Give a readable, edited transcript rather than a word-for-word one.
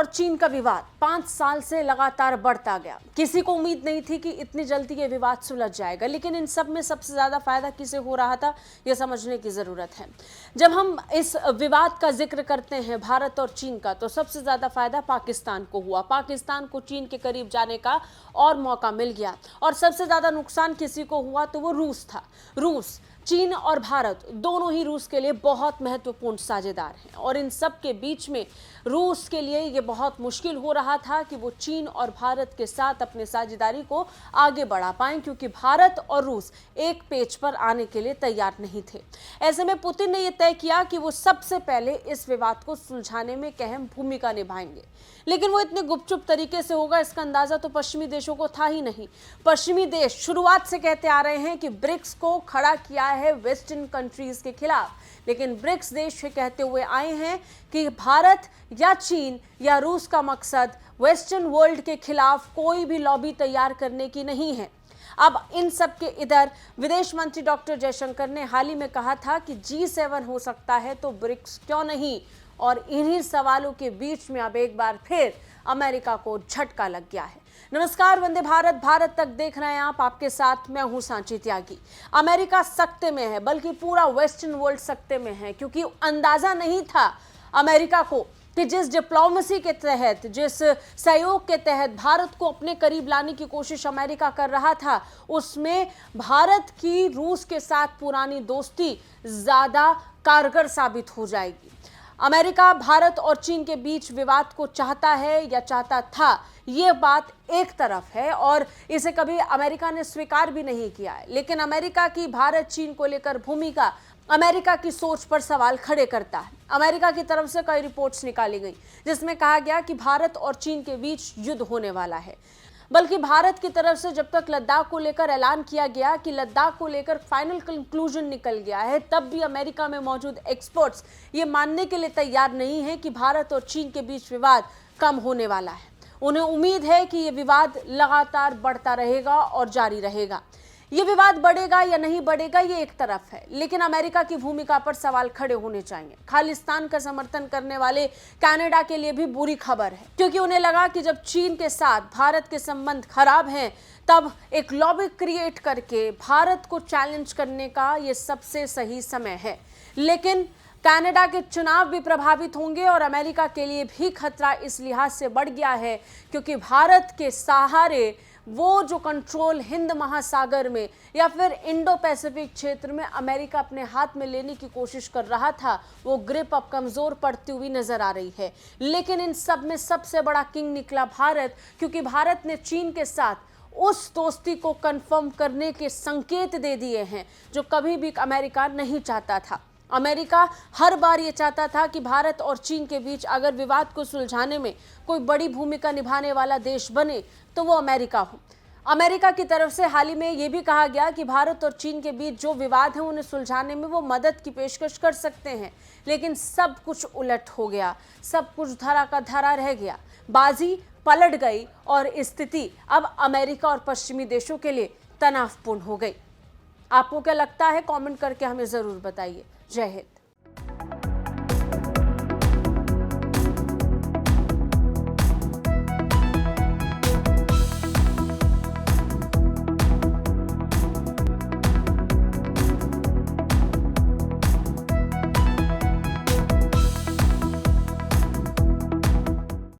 और चीन का विवाद 5 साल से लगातार बढ़ता गया। किसी को उम्मीद नहीं थी कि इतनी जल्दी ये विवाद सुलझ जाएगा, लेकिन इन सब में सबसे ज्यादा फायदा किसे हो रहा था, यह समझने की जरूरत है। जब हम इस विवाद का जिक्र करते हैं भारत और चीन का, तो सबसे ज्यादा फायदा पाकिस्तान को हुआ। पाकिस्तान को चीन के करीब जाने का और मौका मिल गया। और सबसे ज्यादा नुकसान किसी को हुआ तो वो रूस था। रूस, चीन और भारत दोनों ही रूस के लिए बहुत महत्वपूर्ण साझेदार हैं, और इन सब के बीच में रूस के लिए यह बहुत मुश्किल हो रहा था कि वो चीन और भारत के साथ अपने साझेदारी को आगे बढ़ा पाएं, क्योंकि भारत और रूस एक पेज पर आने के लिए तैयार नहीं थे। ऐसे में पुतिन ने यह तय किया कि वो सबसे पहले इस विवाद को सुलझाने में एक अहम भूमिका निभाएंगे, लेकिन वो इतने गुपचुप तरीके से होगा इसका अंदाजा तो पश्चिमी देशों को था ही नहीं। पश्चिमी देश शुरुआत से कहते आ रहे हैं कि ब्रिक्स को खड़ा किया है वेस्टर्न कंट्रीज के खिलाफ, लेकिन ब्रिक्स देश कहते हुए आए हैं कि भारत या चीन या रूस का मकसद वेस्टर्न वर्ल्ड के खिलाफ कोई भी लॉबी तैयार करने की नहीं है। अब इन सब के इधर विदेश मंत्री डॉक्टर जयशंकर ने हाल ही में कहा था कि G7 हो सकता है तो ब्रिक्स क्यों नहीं, और इन्हीं सवालों के बीच में अब एक बार फिर अमेरिका को झटका लग गया है। नमस्कार, वंदे भारत, भारत तक देख रहे हैं आप, आपके साथ मैं हूं सांची त्यागी। अमेरिका सकते में है, बल्कि पूरा वेस्टर्न वर्ल्ड सकते में है, क्योंकि अंदाजा नहीं था अमेरिका को कि जिस डिप्लोमेसी के तहत, जिस सहयोग के तहत भारत को अपने करीब लाने की कोशिश अमेरिका कर रहा था, उसमें भारत की रूस के साथ पुरानी दोस्ती ज्यादा कारगर साबित हो जाएगी। अमेरिका भारत और चीन के बीच विवाद को चाहता है या चाहता था, ये बात एक तरफ है, और इसे कभी अमेरिका ने स्वीकार भी नहीं किया है। लेकिन अमेरिका की भारत चीन को लेकर भूमिका अमेरिका की सोच पर सवाल खड़े करता है। अमेरिका की तरफ से कई रिपोर्ट्स निकाली गई जिसमें कहा गया कि भारत और चीन के बीच युद्ध होने वाला है, बल्कि भारत की तरफ से जब तक लद्दाख को लेकर ऐलान किया गया कि लद्दाख को लेकर फाइनल कंक्लूजन निकल गया है, तब भी अमेरिका में मौजूद एक्सपर्ट्स ये मानने के लिए तैयार नहीं है कि भारत और चीन के बीच विवाद कम होने वाला है। उन्हें उम्मीद है कि ये विवाद लगातार बढ़ता रहेगा और जारी रहेगा। ये विवाद बढ़ेगा या नहीं बढ़ेगा ये एक तरफ है, लेकिन अमेरिका की भूमिका पर सवाल खड़े होने चाहिए। खालिस्तान का समर्थन करने वाले कनाडा के लिए भी बुरी खबर है, क्योंकि उन्हें लगा कि जब चीन के साथ भारत के संबंध खराब हैं, तब एक लॉबी क्रिएट करके भारत को चैलेंज करने का ये सबसे सही समय है। लेकिन कनाडा के चुनाव भी प्रभावित होंगे, और अमेरिका के लिए भी खतरा इस लिहाज से बढ़ गया है क्योंकि भारत के सहारे वो जो कंट्रोल हिंद महासागर में या फिर इंडो पैसिफिक क्षेत्र में अमेरिका अपने हाथ में लेने की कोशिश कर रहा था, वो ग्रिप अब कमजोर पड़ती हुई नजर आ रही है। लेकिन इन सब में सबसे बड़ा किंग निकला भारत, क्योंकि भारत ने चीन के साथ उस दोस्ती को कंफर्म करने के संकेत दे दिए हैं जो कभी भी अमेरिका नहीं चाहता था। अमेरिका हर बार ये चाहता था कि भारत और चीन के बीच अगर विवाद को सुलझाने में कोई बड़ी भूमिका निभाने वाला देश बने तो वो अमेरिका हो। अमेरिका की तरफ से हाल ही में ये भी कहा गया कि भारत और चीन के बीच जो विवाद है उन्हें सुलझाने में वो मदद की पेशकश कर सकते हैं, लेकिन सब कुछ उलट हो गया, सब कुछ धरा का धरा रह गया, बाजी पलट गई और स्थिति अब अमेरिका और पश्चिमी देशों के लिए तनावपूर्ण हो गई। आपको क्या लगता है, कमेंट करके हमें जरूर बताइए। जय हिंद।